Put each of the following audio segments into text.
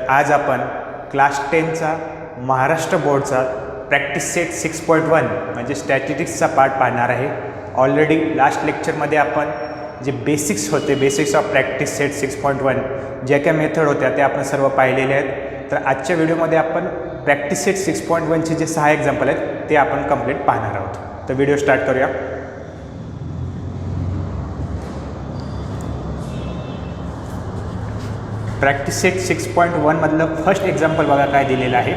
आज आपण क्लास 10चा महाराष्ट्र बोर्डचा प्रॅक्टिस सेट 6.1 म्हणजे स्टॅटिस्टिक्सचा पार्ट पाहणार आहे. ऑलरेडी लास्ट लेक्चरमध्ये आपण जे बेसिक्स होते, बेसिक्स ऑफ प्रॅक्टिस सेट 6.1 ज्या काय मेथड होत्या त्या आपण सर्व पाहिलेले आहेत. तर आजच्या व्हिडिओमध्ये आपण प्रॅक्टिस सेट 6.1चे जे 6 एक्झाम्पल आहेत ते आपण कंप्लीट पाहणार आहोत. तर व्हिडिओ स्टार्ट करूया. प्रॅक्टिस सेट 6.1 मधलं फर्स्ट एक्झाम्पल बघा काय दिलेलं आहे.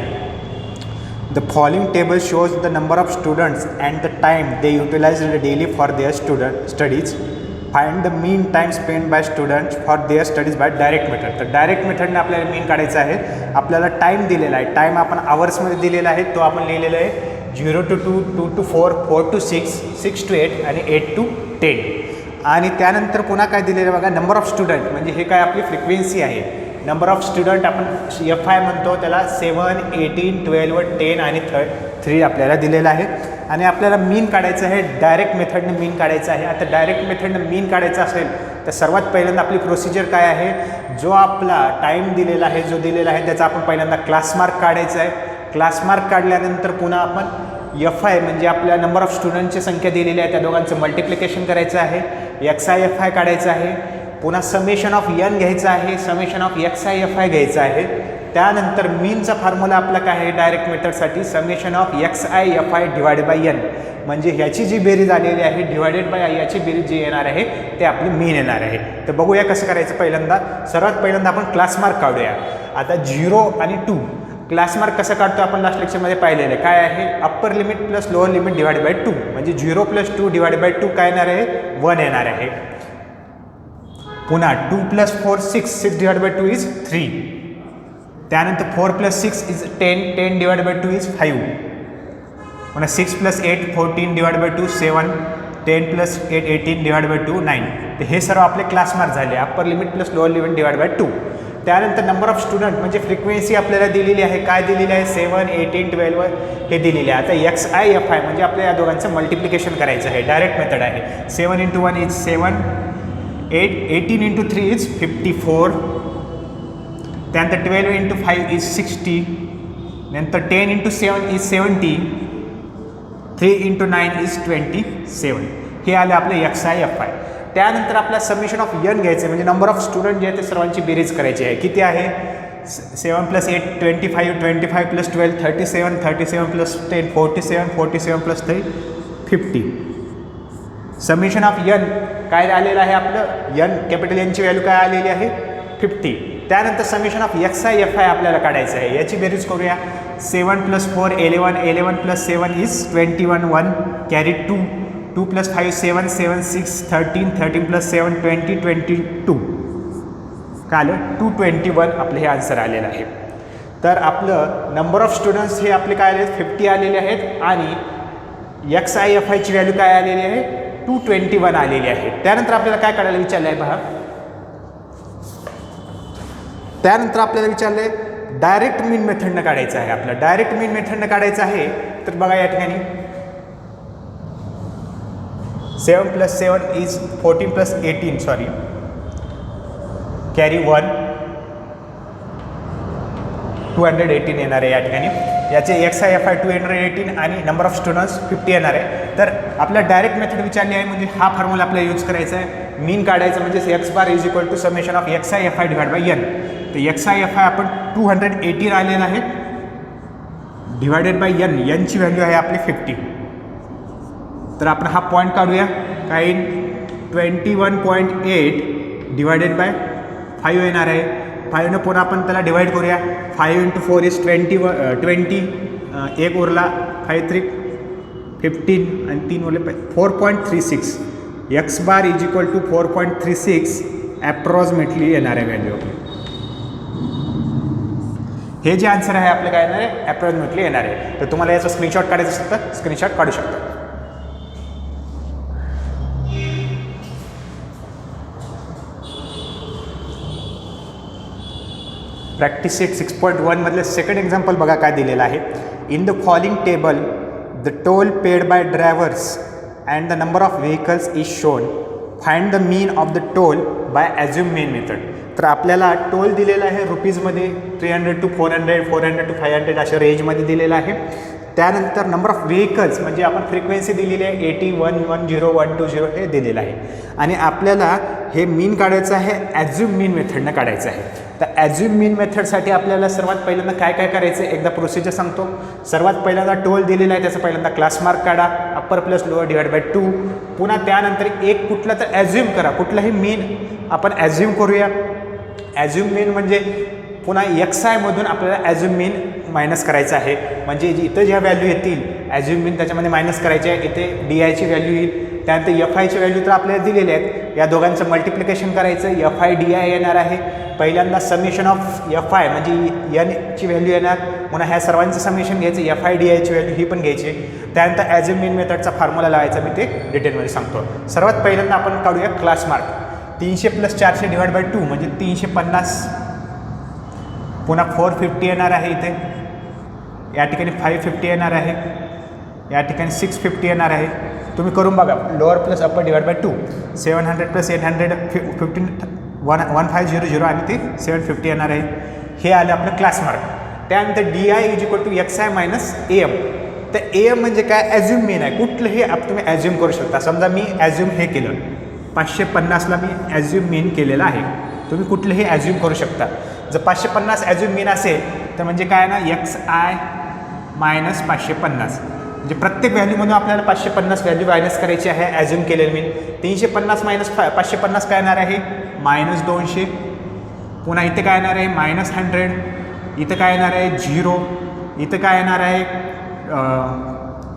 The following table shows the number of students and the time they utilized daily for their studies. Find the mean time spend by students for their studies by direct method. तर direct मेथडने आपल्याला mean काढायचं आहे. आपल्याला time दिलेला आहे, time आपण आवर्समध्ये दिलेला आहे, तो आपण लिहिलेला आहे 0 to 2, 2 to 4, 4 to 6, 6 to 8 आणि 8 to 10. आणि त्यानंतर पुन्हा काय दिलेलं बघा, नंबर ऑफ स्टुडंट म्हणजे हे काय आपली फ्रिक्वेन्सी आहे. नंबर ऑफ स्टुडंट आपण FI म्हणतो त्याला 7, 18, 12, 10 आणि 3 आपल्याला दिलेलं आहे. आणि आपल्याला मीन काढायचं आहे, डायरेक्ट मेथडने मीन काढायचं आहे. आता डायरेक्ट मेथडने मीन काढायचं असेल तर सर्वात पहिल्यांदा आपली प्रोसिजर काय आहे, जो आपला टाईम दिलेला आहे, जो दिलेला आहे त्याचा आपण पहिल्यांदा क्लास मार्क काढायचा आहे. क्लास मार्क काढल्यानंतर पुन्हा आपण FI म्हणजे आपल्या नंबर ऑफ स्टुडंटची संख्या दिलेली आहे त्या दोघांचं मल्टिप्लिकेशन करायचं आहे. XI FI काढायचं आहे. पुन्हा समेशन ऑफ n घ्यायचं आहे, समेशन ऑफ XI FI घ्यायचं आहे. त्यानंतर मीनचा फॉर्म्युला आपला काय आहे डायरेक्ट मेथडसाठी, summation of XI FI divided by n म्हणजे ह्याची जी बेरीज आलेली आहे डिवायडेड बाय याची बेरीज जी येणार आहे ते आपली मीन येणार आहे. तर बघूया कसं करायचं. पहिल्यांदा सर्वात पहिल्यांदा आपण क्लास मार्क काढूया. आता 0 आणि 2 क्लास मार्क कसं काढतो आपण लास्ट लेक्चरमध्ये पाहिलेलं आहे. काय आहे, upper limit plus lower limit divide by 2 म्हणजे 0 + 2 डिवाइड बाय 2 काय येणार आहे, 1 येणार आहे. पुन्हा 2 + 4 6 डिवाइड बाय 2 इज 3. त्यानंतर 4 + 6 इज 10 डिवाइड बाय 2 इज 5. पुन्हा 6 + 8 14 डिवाइड बाय 2 7, 10 + 8 18 डिवाइड बाय 2 9. तर हे सर्व आपले क्लास मार्क झाले, upper limit plus lower limit divide by 2. त्यानंतर नंबर ऑफ स्टुडंट म्हणजे फ्रिक्वेन्सी आपल्याला दिलेली आहे, काय दिलेली आहे 7, 18, 12 हे दिलेले आहे. आता XI FI म्हणजे आपल्या या दोघांचं मल्टिप्लिकेशन करायचं आहे, डायरेक्ट मेथड आहे. 7 × 1 इज 7, 18 × 3 इज 54. त्यानंतर 12 × 5 इज 60. नंतर 10 × 7 इज 70. 3 × 9 इज 27. हे आलं आपलं XI FI. त्यानंतर आपला समेशन ऑफ n घ्यायचं आहे म्हणजे नंबर ऑफ स्टुडंट जे आहे ते सर्वांची बेरीज करायची आहे. किती आहे, 7 + 8 25, 25 + 12 37, 37 + 10 47, 47 + 3 50. समेशन ऑफ n काय आलेलं आहे आपलं, n कॅपिटल N ची व्हॅल्यू काय आलेली आहे 50. त्यानंतर समेशन ऑफ XI FI आपल्याला काढायचं आहे. याची बेरीज करूया. 7 + 4 11, 11 + 7 इज 21, 1 कॅरी 2, 2 + 5 7, 7 6 13, 13 + 7 20, 22 काय आलं 221 आपलं हे आन्सर आलेलं आहे. तर आपलं नंबर ऑफ स्टुडंट्स हे आपले काय आले 50 आलेले आहेत आणि XI FI ची व्हॅल्यू काय आलेली आहे 221 आलेली आहे. त्यानंतर आपल्याला काय काढायला विचारलं आहे पहा, त्यानंतर आपल्याला विचारलं आहे डायरेक्ट मीन मेथडनं काढायचं आहे. आपलं डायरेक्ट मीन मेथडनं काढायचं आहे. तर बघा या ठिकाणी 7 + 7 इज 14 + 18 सॉरी कॅरी 1 218 येणार आहे या ठिकाणी. याचे XI FI 218 आणि नंबर ऑफ स्टुडंट्स 50 येणार आहे. तर आपल्या डायरेक्ट मेथड विचारली आहे म्हणजे हा फॉर्म्युला आपल्याला यूज करायचा आहे. मीन काढायचं म्हणजे x bar is equal to summation of XI FI divide by n. तर XI FI आपण 218 आलेलं आहे डिवायडेड बाय n ची व्हॅल्यू आहे आपली 50. तर आपण हा पॉईंट काढूया. काय 21.8 डिवायडेड बाय 5 येणार आहे. 5 पुन्हा आपण त्याला डिवाइड करूया. 5 × 4 इज 20 एक उरला 5 3 15 आणि 3 उरले 4.36. x bar is equal to 4.36 approximately येणार आहे व्हॅल्यू. हे जे आन्सर आहे आपलं काय येणार आहे ॲप्रॉक्सिमेटली येणार आहे. तर तुम्हाला याचा स्क्रीनशॉट काढायचं असेल तर स्क्रीनशॉट काढू शकता. प्रॅक्टिस सेट 6.1 मधलं सेकंड एक्झाम्पल बघा काय दिलेलं आहे. In the following table the toll paid by drivers and the number of vehicles is shown. Find the mean of the toll by assume mean method. तर आपल्याला toll दिलेला आहे रुपीजमध्ये 300 to 400, 400 to 500 अशा रेंजमध्ये दिलेला आहे. त्यानंतर नंबर ऑफ व्हेकल्स म्हणजे आपण फ्रिक्वेन्सी दिलेली आहे 80, 110, 120 हे दिलेलं आहे. आणि आपल्याला हे मीन काढायचं आहे, ॲझ्युम मीन मेथडनं काढायचं आहे. तर ॲझ्युम मीन मेथडसाठी आपल्याला सर्वात पहिल्यांदा काय काय करायचं आहे एकदा प्रोसिजर सांगतो. सर्वात पहिल्यांदा टोल दिलेला आहे त्याचा पहिल्यांदा क्लास मार्क काढा, upper plus lower divide by 2. पुन्हा त्यानंतर एक कुठला तर ॲझ्युम करा, कुठलाही मीन आपण ॲझ्युम करूया. ॲझ्युम मीन म्हणजे पुन्हा XI मधून आपल्याला ॲझ्युम मीन मायनस करायचं आहे. म्हणजे इथं ज्या व्हॅल्यू येतील ॲझ्युम मीन त्याच्यामध्ये मायनस करायचे आहे. इथे DIची व्हॅल्यू येईल, त्यानंतर FIची व्हॅल्यू तर आपल्याला दिलेले आहेत. या दोघांचं मल्टिप्लिकेशन करायचं, FI DI येणार आहे. पहिल्यांदा समेशन ऑफ FI म्हणजे Nची व्हॅल्यू येणार, पुन्हा ह्या सर्वांचं समेशन घ्यायचं, FI DIची व्हॅल्यू ही पण घ्यायची. त्यानंतर ॲझ्युम मीन मेथडचा फॉर्म्युला लावायचा, मी ते डिटेलमध्ये सांगतो. सर्वात पहिल्यांदा आपण काढूया क्लास मार्क. 300 + 400 डिवाइड बाय 2 म्हणजे 350. पुन्हा 450 येणार आहे इथे, या ठिकाणी 550 येणार आहे, या ठिकाणी 650 येणार आहे. तुम्ही करून बघा. Lower plus upper divide by 2, 700 + 800 1500 आणि ते 750 येणार आहे. हे आलं आपलं क्लास मार्क. त्यानंतर DI = XI - AM. तर AM म्हणजे काय, ॲझ्युम मीन आहे. कुठलंही तुम्ही ॲझ्युम करू शकता. समजा मी ॲझ्युम हे केलं 550ला मी ॲझ्युम मीन केलेलं आहे. तुम्ही कुठलंही ॲझ्युम करू शकता. जर 550 ॲझ्युम मीन असेल तर म्हणजे काय ना XI - 550 म्हणजे प्रत्येक व्हॅल्यूमधून आपल्याला 550 व्हॅल्यू मायनस करायची आहे ॲझ्युम केलेलं मीन. 350 - 550 काय येणार आहे -200. पुन्हा इथे काय येणार आहे -100. इथं काय येणार आहे 0. इथं काय येणार आहे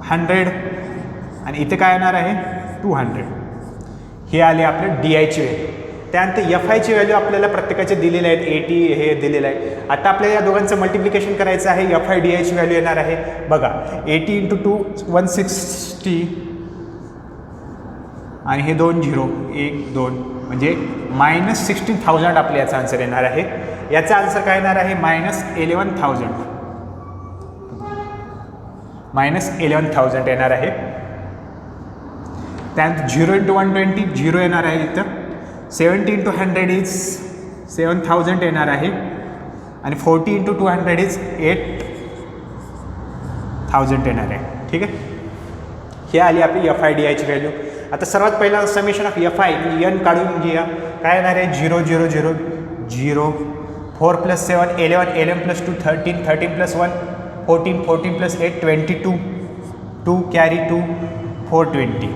100 आणि इथे काय येणार आहे 200. हे आले आपले DIची व्हॅल्यू. त्यानंतर FIची व्हॅल्यू आपल्याला प्रत्येकाचे दिलेले आहेत, 80 हे दिलेलं आहे. आता आपल्याला या दोघांचं मल्टिप्लिकेशन करायचं आहे. FI DIची व्हॅल्यू येणार आहे बघा 80 × 2 160 आणि हे 2 0 1 2 म्हणजे -16,000 आपल्या याचा आन्सर येणार आहे. याचा आन्सर काय येणार आहे -11,000 येणार आहे. त्यानंतर 0 × 120 0 येणार आहे इथं. 70 × 100 इज 7,000 येणार आहे आणि 40 × 200 इज 8,000 येणार आहे. ठीक आहे. हे आली आपली FI DIची व्हॅल्यू. आता सर्वात पहिला समेशन ऑफ FI N काढून घेऊया. काय येणार आहे 0 0 0 0 4 + 7 11 11 + 2 13 13 + 1 14 14 + 8 22 2 कॅरी 2 420.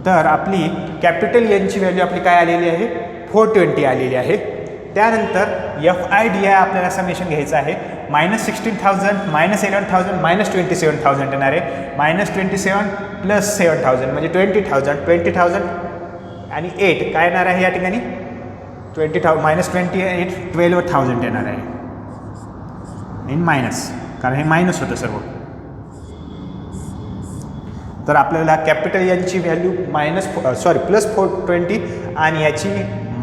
तर आपली कॅपिटल Nची व्हॅल्यू आपली काय आलेली आहे 420 आलेली आहे. त्यानंतर FI DI आपल्याला समेशन घ्यायचं आहे. -16,000 -11,000 -27,000 येणार आहे. -27 + 7,000 म्हणजे 20,000 20,000 आणि 8 काय येणार आहे या ठिकाणी 20,000 -28 12,000 येणार आहे इन मायनस, कारण हे मायनस होतं सर्व. तर आपल्याला कॅपिटल Nची व्हॅल्यू +420 आणि याची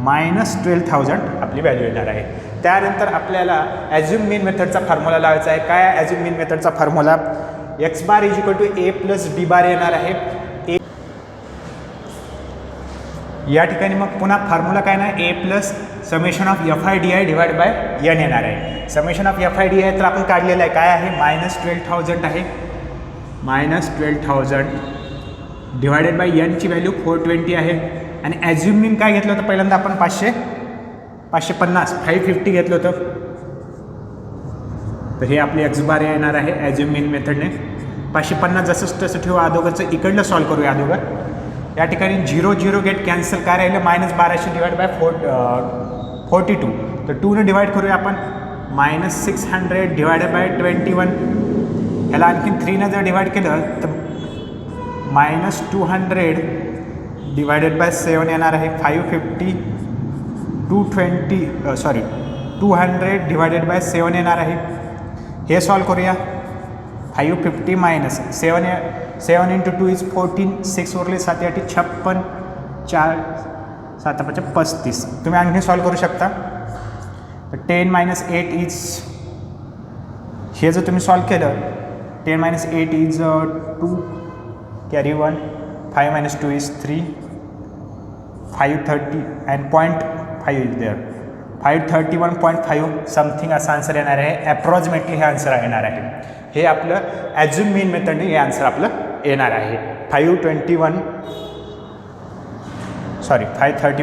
-12,000 आपली व्हॅल्यू येणार आहे. त्यानंतर आपल्याला ॲझ्युम मीन मेथडचा फॉर्म्युला लावायचा आहे. काय ॲझ्युम मीन मेथडचा formula x bar = a + d बार येणार आहे. या ठिकाणी मग पुन्हा फॉर्म्युला काय ना a + summation of FI DI divide by N येणार आहे. समेशन ऑफ FI DI तर आपण काढलेलं आहे. काय आहे -12,000 आहे. -12,000 डिवायडेड बाय Nची व्हॅल्यू 420 आहे. आणि ॲझ्युम मीन काय घेतलं होतं पहिल्यांदा आपण 550 घेतलं होतं. तर हे आपली x बार येणार आहे ॲझ्युम मीन मेथडने. 550 जसं तसं ठेवू. अगोदरचं इकडलं सॉल्व करूया अगोदर. या ठिकाणी 0 0 गेट कॅन्सल. काय राहिलं -1200 डिवाइड बाय 42. तर 2ने डिवाइड करूया आपण. -600 डिवायडेड बाय 21. ह्याला आणखीन 3ने जर डिवाइड केलं तर -200 डिवायडेड बाय 7 येणार आहे. 550 200 डिवायडेड बाय 7 येणार आहे. हे सॉल्व करूया. 550 - 7 × 2 इज 14 6 उरले 7 8 56 4 7 5 35. तुम्ही आणखी सॉल्व करू शकता. तर 10 - 8 इज हे जर तुम्ही सॉल्व केलं 10 - 8 is 2 carry 1 5 - 2 is 3 530 and 0.5 is there. 531.5 something असा आन्सर येणार आहे. ॲप्रॉक्सिमेटली हे आन्सर येणार आहे. हे आपलं ॲझ्युम मीन मेथडने हे आन्सर आपलं येणार आहे. 531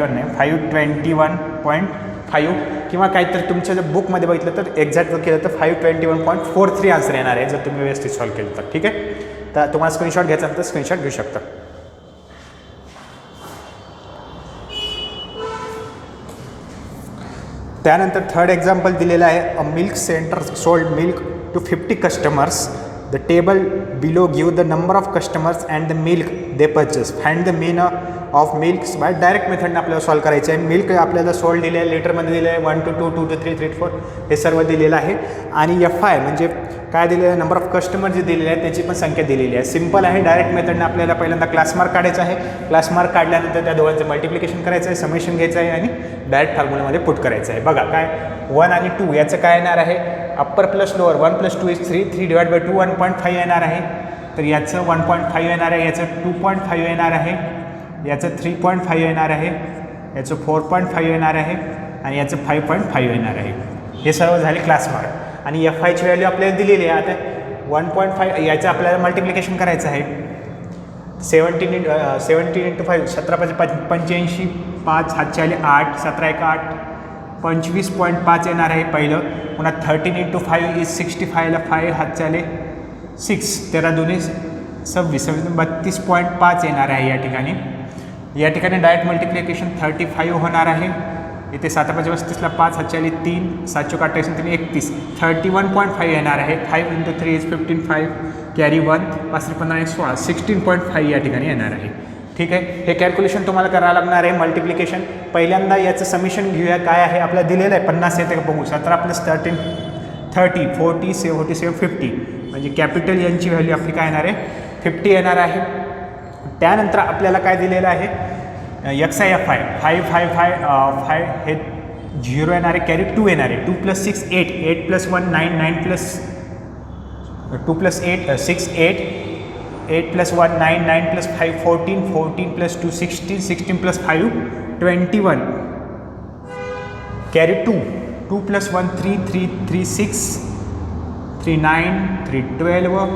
नाही 521.5 किंवा काहीतरी तुमच्या जर बुकमध्ये बघितलं तर एक्झॅक्ट जर केलं तर 521.43 आन्सर येणार आहे जर तुम्ही व्यवस्थित सॉल्व केलं तर. ठीक आहे. तर तुम्हाला स्क्रीनशॉट घ्यायचा तर स्क्रीनशॉट घेऊ शकता. त्यानंतर थर्ड एक्झाम्पल दिलेलं आहे. A milk centre sold milk to 50 customers. The table below give the number of customers and the milk they purchase. Find the mean of milks by direct मेथडने आपल्याला solve करायचं आहे. Milk आपल्याला sold दिले आहे, लिटरमध्ये दिले आहे 1 to 2, 2 to 3, 3 to 4 हे सर्व दिलेलं आहे. आणि FI म्हणजे काय दिलेलं आहे, नंबर ऑफ कस्टमर जे दिलेले आहे त्याची पण संख्या दिलेली आहे. सिम्पल आहे. डायरेक्ट मेथडने आपल्याला पहिल्यांदा क्लास मार्क काढायचा आहे. क्लास मार्क काढल्यानंतर त्या दोघांचं मल्टिप्लिकेशन करायचं आहे, समेशन घ्यायचं आहे आणि डायरेक्ट फॉर्म्युलामध्ये पुट करायचं आहे. बघा काय 1 आणि 2 याचं काय येणार आहे, अप्पर प्लस लोअर 1 + 2 = 3, 3 / 2 1.5 येणार आहे. तर याचं 1.5 येणार आहे, याचं 2.5 येणार आहे, याचं 3.5 येणार आहे, याचं 4.5 येणार आहे आणि याचं 5.5 येणार आहे. हे सर्व झाले क्लास मार्क. आणि FIची व्हॅल्यू आपल्याला दिलेली आहे. आता 1.5 याचं आपल्याला मल्टिप्लिकेशन करायचं आहे. 17 × 5 17 × 85, 5 हातचे आले 8, 17 × 8 25.5 येणार आहे पहिलं. पुन्हा 13 × 5 = 65ला 5 हातचे आले 6, 13 2 26, 32.5 येणार आहे या ठिकाणी. या ठिकाणी डायरेक्ट मल्टिप्लिकेशन 35 होणार आहे. इथे 7 × 35ला 5 हातचे आले 3, 7 × 8 = 31, 31.5 येणार आहे. 5 × 3 = 15, 5 कॅरी 1, 5 × 15 = 16, 16.5 या ठिकाणी येणार आहे. ठीक आहे. हे कॅल्क्युलेशन तुम्हाला करावं लागणार आहे मल्टिप्लिकेशन. पहिल्यांदा याचं समिशन घेऊया. काय आहे आपल्याला दिलेलं आहे 50 येते का बघू. 17 + 13 30, 40, 47, 50 म्हणजे कॅपिटल यांची व्हॅल्यू आपली काय येणार आहे 50 येणार आहे. त्यानंतर आपल्याला काय दिलेलं आहे XI FI 5 5 5 5 हे 0 येणार आहे, कॅरी 2 येणार आहे. 2 + 6 8, 8 + 1 9, 9 + 2 + 8 6 8, 8 + 1 9, 9 + 5 14, 14 + 2 16, 16 + 5 21, कॅरी 2, 2 + 1 3, 3 3 6, 3 9, 3 12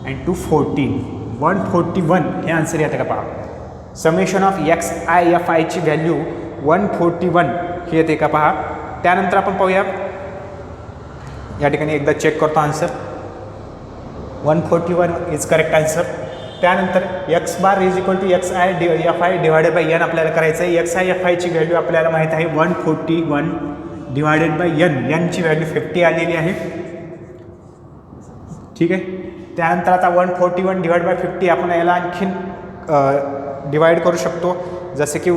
and 2 14, 141 हे आन्सर येतं का पहा. समेशन ऑफ XI FIची व्हॅल्यू 141 हे येते का पहा. त्यानंतर आपण पाहूया या ठिकाणी एकदा चेक करतो आन्सर. 141 is correct answer. त्यानंतर X बार = XI FI / N आपल्याला करायचं आहे. XI FIची व्हॅल्यू आपल्याला माहीत आहे 141 / N. Nची व्हॅल्यू 50 आलेली आहे. ठीक आहे. त्यानंतर आता 141 / 50 आपण याला आणखीन डिवाइड करू शकतो. जसे की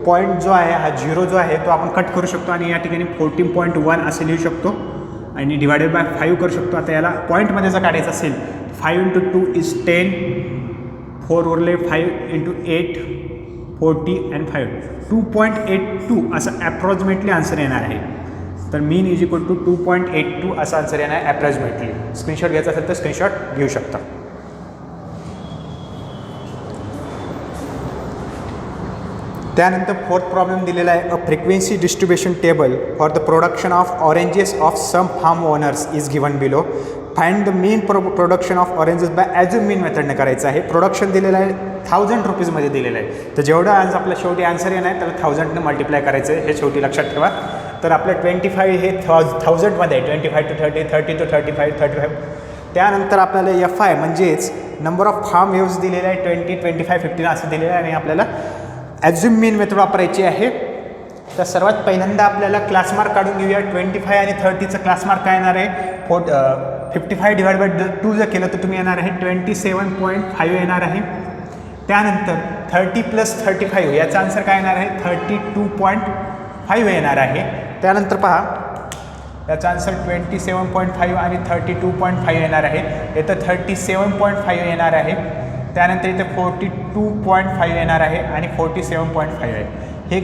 पॉईंट जो आहे हा 0 जो आहे तो आपण कट करू शकतो आणि या ठिकाणी 14.1 असे लिहू शकतो आणि डिवायडेड बाय 5 करू शकतो. आता याला पॉईंटमध्ये जर काढायचं असेल 5 × 2 = 10, 4 उरले 5 × 8 40 and 5 2.82 असं ॲप्रॉक्सिमेटली आन्सर येणार आहे. तर मीन = 2.82 असा आन्सर येणार आहे ॲप्रॉक्सिमेटली. स्क्रीनशॉट घ्यायचा असेल तर स्क्रीनशॉट घेऊ शकता. त्यानंतर फोर्थ प्रॉब्लेम दिलेला आहे. A frequency distribution table for the production of oranges of some farm owners is given below. Find the mean production of oranges by assume mean मेथडने करायचं आहे. प्रोडक्शन दिलेलं आहे 1000 रुपीजमध्ये दिलेलं आहे. तर जेवढं आज आपल्या शेवटी आन्सर येणार आहे त्याला 1000ने मल्टिप्लाय करायचं आहे. हे शेवटी लक्षात ठेवा. तर आपलं 25 हे 1000मध्ये आहे. 25 to 30, 30 to 35, 35. त्यानंतर आपल्याला FI म्हणजेच नंबर ऑफ फार्म वेव्स दिलेलं आहे 20, 25, 15 असं दिलेलं आहे आणि आपल्याला ॲझ्युम मीन मेथड वापरायची आहे. तर सर्वात पहिल्यांदा आपल्याला क्लास मार्क काढून घेऊया. 25 आणि 30चं क्लास मार्क काय येणार आहे 55 / 2 जर केलं तर तुम्ही येणार आहे 27.5 येणार आहे. त्यानंतर 30 + 35 याचा आन्सर काय येणार आहे 32.5 येणार आहे. त्यानंतर पहा याचा आन्सर 27.5 आणि 32.5 येणार आहे. इथं 37.5 येणार आहे. त्यानंतर इथे 42.5 येणार आहे आणि 47.5 आहे. हे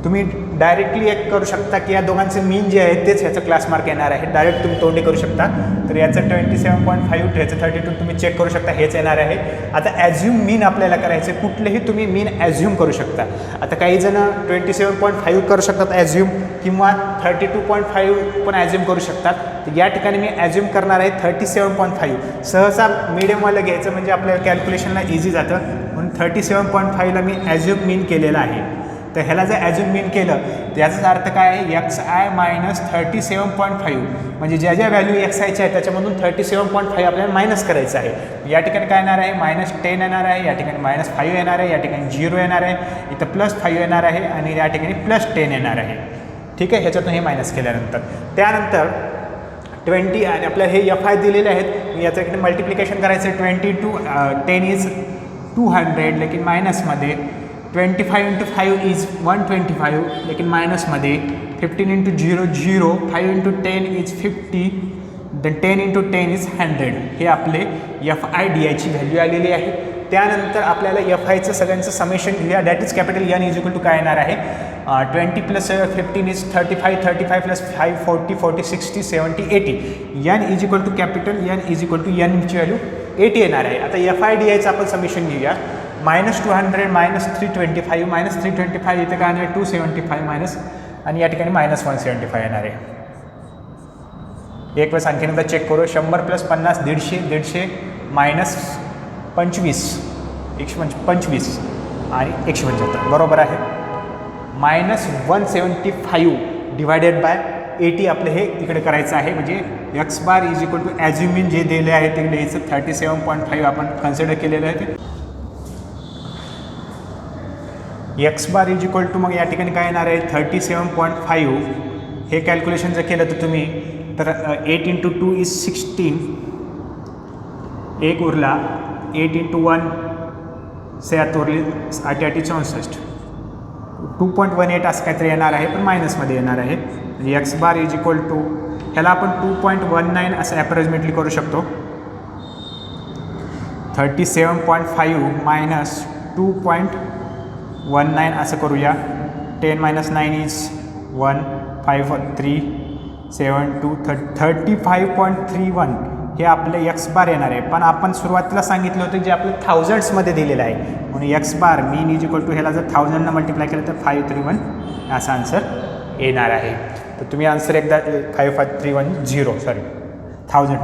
तुम्ही डायरेक्टली एक करू शकता की या दोघांचे मीन जे आहे तेच ह्याचं क्लास मार्क येणार आहे. डायरेक्ट तुम्ही तोंडी करू शकता. तर याचं 27.5 ह्याचं 32 तुम्ही चेक करू शकता, हेच येणार आहे. आता ॲझ्युम मीन आपल्याला करायचं, कुठलेही तुम्ही मीन ॲझ्युम करू शकता. आता काही जण 27.5 करू शकतात ॲझ्युम, किंवा 32.5 पण ॲझ्युम करू शकतात. तर या ठिकाणी मी ॲझ्युम करणार आहे 37.5. सहसा मिडियमवाला घ्यायचं म्हणजे आपल्याला कॅल्क्युलेशनला इझी जातं, म्हणून 37.5ला मी ॲझ्युम मीन केलेला आहे. तर ह्याला जर ॲझ्युम मीन केलं तर याचाच अर्थ काय आहे, XI मायनस 37.5, म्हणजे ज्या ज्या व्हॅल्यू XIच्या आहे त्याच्यामधून 37.5 आपल्याला मायनस करायचं आहे. या ठिकाणी काय येणार आहे, -10 येणार आहे, या ठिकाणी -5 येणार आहे, या ठिकाणी 0 येणार आहे, इथं +5 येणार आहे, आणि या ठिकाणी +10 येणार आहे. ठीक आहे, ह्याच्यातून हे मायनस केल्यानंतर त्यानंतर 20 आणि आपल्या हे FI दिलेले आहेत. याचं इकडे मल्टिप्लिकेशन करायचं आहे. 20 to 10 इज 200, लेकिन मायनसमध्ये 25 into 5 is 125, लेकिन मायनसमध्ये 15 into 0 0, 5 into 10 is 50, then 10 into 10 is 100. हे आपले FIDIची व्हॅल्यू आलेली आहे. त्यानंतर आपल्याला FIचं सगळ्यांचं समेशन घेऊया. That is capital N is equal to काय येणार आहे, 20 + 15 is 35, 35 + 5 40, 40 60 70 80. N is equal to capital N is equal to Nची व्हॅल्यू 80 येणार आहे. आता FIDIचं आपण समेशन घेऊया. -200 -325 -325 इथे काय येणार, 275 मायनस, आणि या ठिकाणी -175 येणार आहे. एक वेळेस आणखीन एकदा चेक करू. 100 + 50 150, 150 -25 125 आणि 175 बरोबर आहे. -175 डिवायडेड बाय 80 आपलं हे इकडे करायचं आहे. म्हणजे X bar is equal to assuming जे दिले आहे ते लिहायचं. 37.5 आपण कन्सिडर केलेलं आहे ते. X bar is equal to मग या ठिकाणी काय येणार आहे, 37.5. हे कॅल्क्युलेशन जर केलं तर तुम्ही, तर 8 into 2 is 16, एक उरला, 8 into 1 7 उरली, 8 8 64, 2.18 असं काहीतरी येणार आहे, पण मायनसमध्ये येणार आहे. म्हणजे X bar is equal to, ह्याला आपण 2.19 असं ॲप्रॉक्सिमेटली करू शकतो. 37.5 मायनस 2.19 असं करूया. 10 - 9 इज 1, 5 3 7 2 35.31 हे आपले X बार येणार आहे. पण आपण सुरुवातीला सांगितलं होतं जे आपलं थाउजंड्समध्ये दिलेलं आहे, म्हणून X bar mean is equal to, ह्याला जर 1000 मल्टिप्लाय केलं तर 531 असा आन्सर येणार आहे. तर तुम्ही आन्सर एकदा 1000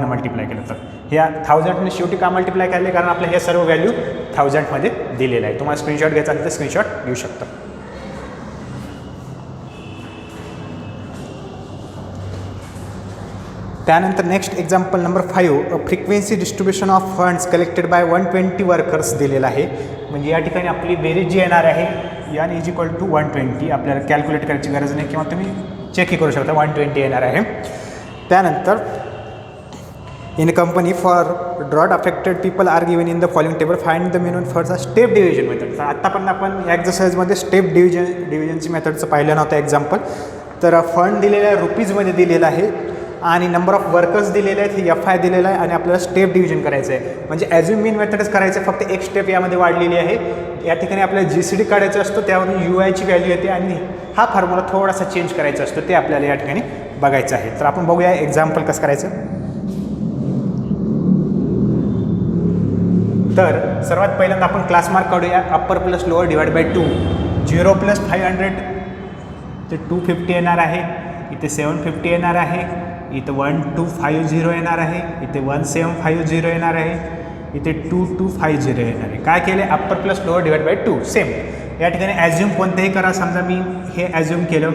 मल्टिप्लाय केलं तर, ह्या 1000ने शेवटी का मल्टिप्लाय केले, कारण आपलं हे सर्व व्हॅल्यू 1000मध्ये दिलेलं आहे. तुम्हाला स्क्रीनशॉट घ्यायचा असेल तर स्क्रीनशॉट घेऊ शकता. त्यानंतर next example number 5, frequency distribution of funds collected by 120 workers दिलेलं आहे. म्हणजे या ठिकाणी आपली बेरीज जी येणार आहे, N इज इक्वल टू 120. आपल्याला कॅल्क्युलेट करायची गरज नाही, किंवा तुम्ही चेकही करू शकता, 120 येणार आहे. त्यानंतर in company for drought affected people are given in the following table, find the minimum for step division method. तर आत्तापर्यंत आपण या एक्झरसाइजमध्ये स्टेप डिव्हिजनची मेथडचं पाहिलं नव्हतं एक्झाम्पल. तर फंड दिलेलं आहे, रुपीजमध्ये दिलेलं आहे, आणि नंबर ऑफ वर्कर्स दिलेले आहेत, हे FI दिलेलं आहे, आणि आपल्याला स्टेप डिव्हिजन करायचं आहे. म्हणजे ॲझ्युम मीन मेथडच करायचं आहे, फक्त एक स्टेप यामध्ये वाढलेली आहे. या ठिकाणी आपल्याला GCD काढायचं असतो, त्यावरून UIची व्हॅल्यू येते, आणि हा फॉर्म्युला थोडासा चेंज करायचा असतो, ते आपल्याला या ठिकाणी बघायचं आहे. तर आपण बघूया एक्झाम्पल कसं करायचं. तर सर्वात पहिल्यांदा आपण क्लास मार्क काढूया. Upper plus lower divide by 2. 0 + 500 ते 250 येणार आहे, इथे 750 येणार आहे, इथे 1250 येणार आहे, इथे 1750 येणार आहे, इथे 2250 येणार आहे. काय केले, upper plus lower divide by 2 same. या ठिकाणी ॲझ्युम कोणतेही करा. समजा मी हे ॲझ्युम केलं,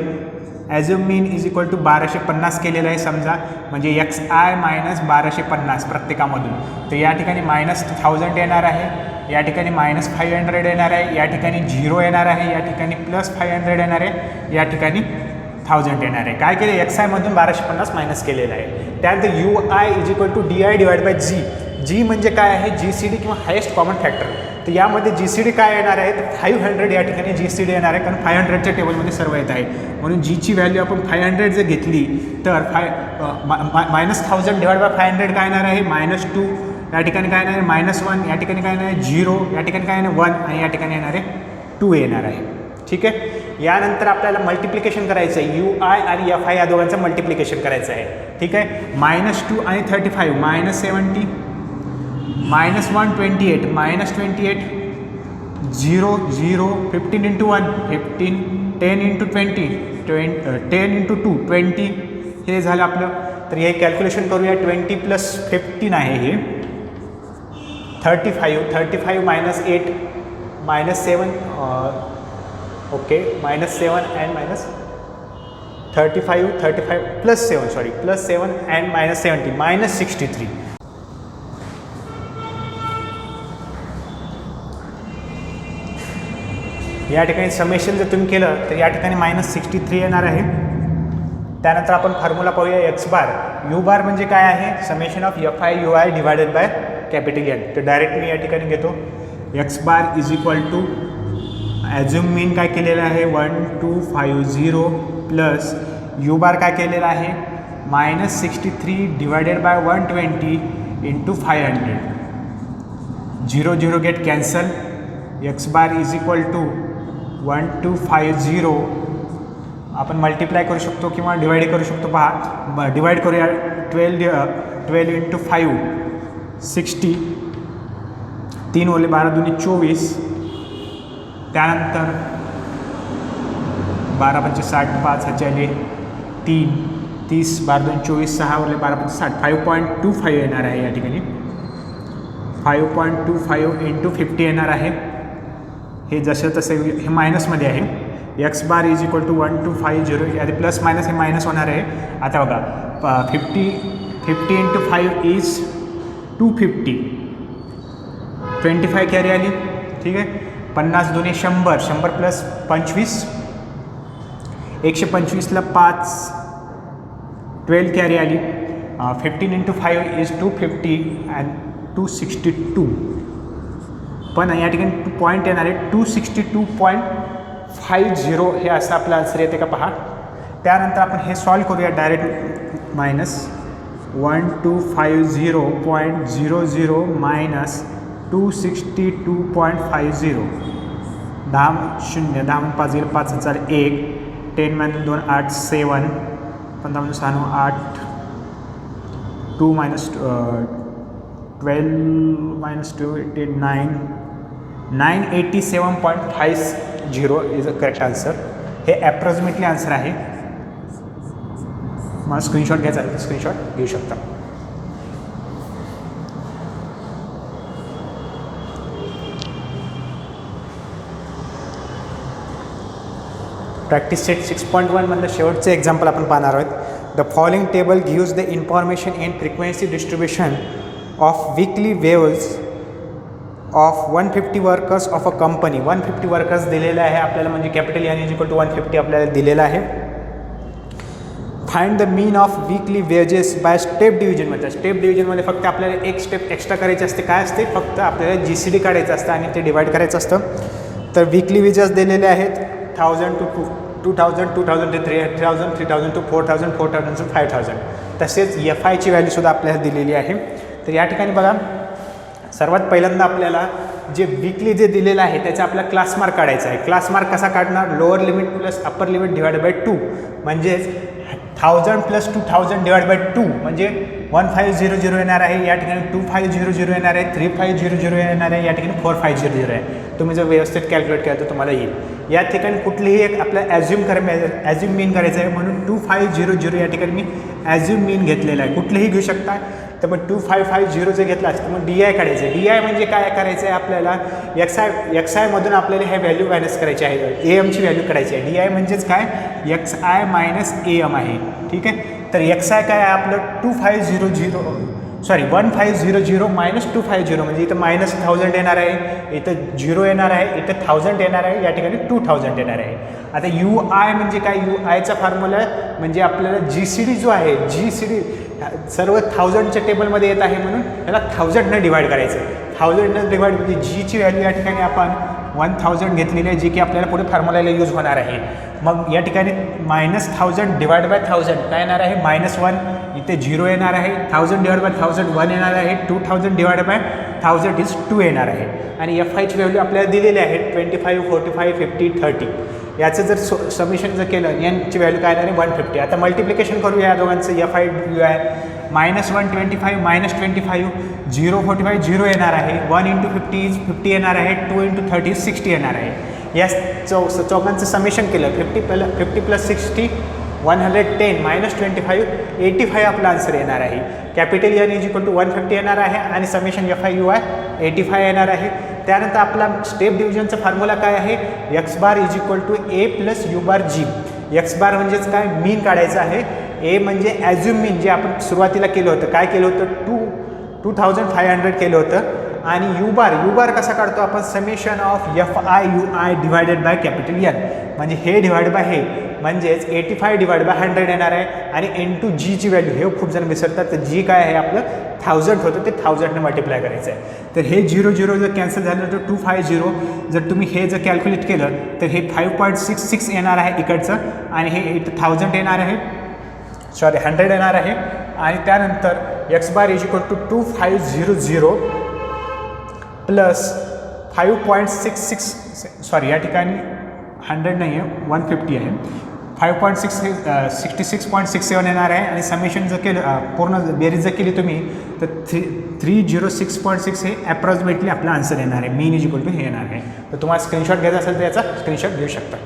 assume mean is equal to 1250 केलेलं आहे समजा, म्हणजे XI मायनस 1250 प्रत्येकामधून. तर या ठिकाणी -1000 येणार आहे, या ठिकाणी -500 येणार आहे, या ठिकाणी 0 येणार आहे, या ठिकाणी +500 येणार आहे, या ठिकाणी 1000 येणार आहे. काय केले, XI मधून 1250 मायनस केलेलं आहे. त्यानंतर UI is equal to DI divide by G. G म्हणजे काय आहे, GCD किंवा हायेस्ट कॉमन फॅक्टर. तर यामध्ये GCD काय येणार आहे, तर 500 या ठिकाणी GCD येणार आहे, कारण 500च्या टेबलमध्ये सर्व येत आहे. म्हणून Gची व्हॅल्यू आपण 500 जर घेतली तर -1000 डिवाइड बाय 500 काय येणार आहे, -2. या ठिकाणी काय येणार आहे, -1. या ठिकाणी काय येणार आहे, 0. या ठिकाणी काय येणार आहे, 1. आणि या ठिकाणी येणार आहे 2 येणार आहे. ठीक आहे. यानंतर आपल्याला मल्टिप्लिकेशन करायचं आहे, यू आय आणि एफ आय या दोघांचं मल्टिप्लिकेशन करायचं आहे. ठीक आहे. -2 आणि 35 -70 -128 -28 0 0 15 × 1 15 10 × 20 10 × 2 20 हे झालं आपलं. तर हे कॅल्क्युलेशन करूया. 20 + 15 आहे हे 35 -8 -7 ओके -7 and -35 +7 सॉरी +7 and -70 -63. या ठिकाणी समेशन जर तुम्ही केलं तर या ठिकाणी -63 येणार आहे. त्यानंतर आपण फॉर्म्युला पाहूया एक्स बार. यू बार म्हणजे काय आहे, summation of F I U I divided by capital N. तर डायरेक्ट मी या ठिकाणी घेतो X bar is equal to assume mean काय केलेलं आहे 1250 प्लस यू बार काय केलेलं आहे -63 divided by 120 × 500. 0 0 get cancel. X bar is equal to 1250 आपण मल्टिप्लाय करू शकतो किंवा डिवाइड करू शकतो. पहा डिवाइड करूया 12 × 5 60 3 ओले 12 दूनी 24. त्यानंतर 12 × 5 60 5 ह्याचे 3 30 12 2 24 6 ओले 12 × 60 5.25 येणार आहे. या ठिकाणी 5.25 × 50 येणार आहे. हे जसे तसे हे मायनसमध्ये आहे. X bar is equal to 1250 यादी प्लस मायनस हे मायनस होणार आहे. आता बघा 50 × 5 इज 250 25 कॅरी आली. ठीक आहे. 50 2 100 100 + 25 125ला 5 12 कॅरी आली. 15 × 5 इज 250 अँड 262. पण या ठिकाणी पॉईंट येणार आहे 262.50 हे असं आपलं आन्सर येते का पहा. त्यानंतर आपण हे सॉल्व करूया डायरेक्ट. -1250.00 -262.50 10 0 10 5 गेलं 5001 10 - 2 8 7 15 - 6 8 2 - 12 - 2 8 9 987.50 इज अ करेक्ट आन्सर. हे ॲप्रॉक्सिमेटली आन्सर आहे. मला स्क्रीनशॉट घ्यायचा आहे, स्क्रीनशॉट घेऊ शकता. प्रॅक्टिस सेट 6.1 मधलं शेवटचं एक्झाम्पल आपण पाहणार आहोत. The following table gives the information in frequency distribution of weekly waves of 150 workers of a company. 150 workers दिलेले आहे आपल्याला, म्हणजे capital N is equal to 150 आपल्याला दिलेलं आहे. Find the mean of weekly wages by step डिव्हिजनमध्ये. Step डिव्हिजनमध्ये फक्त आपल्याला एक स्टेप एक्स्ट्रा करायची असते. काय असते, फक्त आपल्याला GCD काढायचं असतं आणि ते डिवाइड करायचं असतं. तर वीकली वेजेस दिलेले आहेत 1000 to 2000 2000 to 3000 3000 to 4000 4000 to 5000. तसेच FI ची व्हॅल्यूसुद्धा आपल्याला दिलेली आहे. तर या ठिकाणी बघा, सर्वात पहिल्यांदा आपल्याला जे वीकली जे दिलेलं आहे त्याचा आपला क्लास मार्क काढायचा आहे. क्लास मार्क कसा काढणार, lower limit plus upper limit divide by 2. म्हणजेच 1000 + 2000 डिवाइड बाय 2 म्हणजे 1500 येणार आहे. या ठिकाणी 2500 येणार आहे. 3500 येणार आहे. या ठिकाणी 4500 आहे. तुम्ही जर व्यवस्थित कॅल्क्युलेट केलं तर तुम्हाला येईल. या ठिकाणी कुठलीही एक आपल्याला ॲझ्युम मीन करायचं आहे, म्हणून 2500 या ठिकाणी मी ॲझ्युम मीन घेतलेला आहे. कुठलेही घेऊ शकता. तर मग 2550 जर घेतला असतं मग DI काढायचं आहे. DI म्हणजे काय करायचं आहे आपल्याला, XI मधून आपल्याला हे व्हॅल्यू मायनस करायची आहे. AMची व्हॅल्यू काढायची आहे. DI म्हणजेच काय, XI - AM आहे. ठीक आहे. तर XI काय आहे आपलं 1500 -250 म्हणजे इथं -1000 येणार आहे, इथं 0 येणार आहे, इथं 1000 येणार आहे, या ठिकाणी 2000 येणार आहे. आता UI म्हणजे काय, UIचा फॉर्म्युला म्हणजे आपल्याला GCD जो आहे, GCD सर्व 1000च्या टेबलमध्ये येत आहे, म्हणून त्याला 1000ने डिवाइड करायचं. 1000ने डिवाइड म्हणजे Gची व्हॅल्यू या ठिकाणी आपण 1000 घेतलेली आहे, जी की आपल्याला पुढे फॉर्म्युलाला यूज होणार आहे. मग या ठिकाणी -1000 डिवाइड बाय 1000 काय येणार आहे, -1. इथे 0 येणार आहे. 1000 डिवाइड बाय 1000 1 येणार आहे. 2000 डिवाइड बाय 1000 इज 2 येणार आहे. आणि FI ची व्हॅल्यू आपल्याला दिलेली आहे 25 45 50 30. याचं जर समिशन जर केलं यांची व्हॅल्यू काय येणार आहे 150. आता मल्टिप्लिकेशन करूया या दोघांचं FI -125 -25 045 0 येणार आहे. 1 × 50 इज 50 येणार आहे. 2 × 30 60 येणार आहे. या चौघांचं समिशन केलं 50 + 60 110 -25 85 आपला आन्सर येणार आहे. कॅपिटल N = 150 येणार आहे आणि समेशन FI 85 येणार आहे. त्यानंतर आपला स्टेप डिव्हिजनचा फॉर्म्युला काय आहे? x bar = a + u bar g. x बार म्हणजेच काय? मीन काढायचं आहे. a म्हणजे ॲज्युम मीन जे आपण सुरुवातीला केलं होतं. काय केलं होतं? 2500 केलं होतं. आणि यू बार कसा काढतो आपण? Summation of FI UI divided by capital N. म्हणजे हे डिवाइड बाय हे म्हणजेच 85 / 100 येणार आहे. आणि × g ची व्हॅल्यू हे खूप जण विसरतात. तर g काय आहे आपलं 1000 होतं, ते 1000ने मल्टिप्लाय करायचं आहे. तर हे 0 0 जर कॅन्सल झालं तर 250. जर तुम्ही हे जर कॅल्क्युलेट केलं तर हे 5.66 येणार आहे इकडचं आणि हे 1000 येणार आहे, सॉरी 100 येणार आहे. आणि त्यानंतर x बार = 2500 प्लस 5.66, सॉरी या ठिकाणी 100 नाही आहे 150 आहे. 66.67 येणार आहे. आणि समेशन जर केलं पूर्ण बेरीज जर केली तुम्ही तर 306.6 हे ॲप्रॉक्सिमेटली आपला आन्सर येणार आहे. मीन = हे येणार आहे. तर तुम्हाला स्क्रीनशॉट घ्यायचा असेल तर याचा स्क्रीनशॉट घेऊ शकता.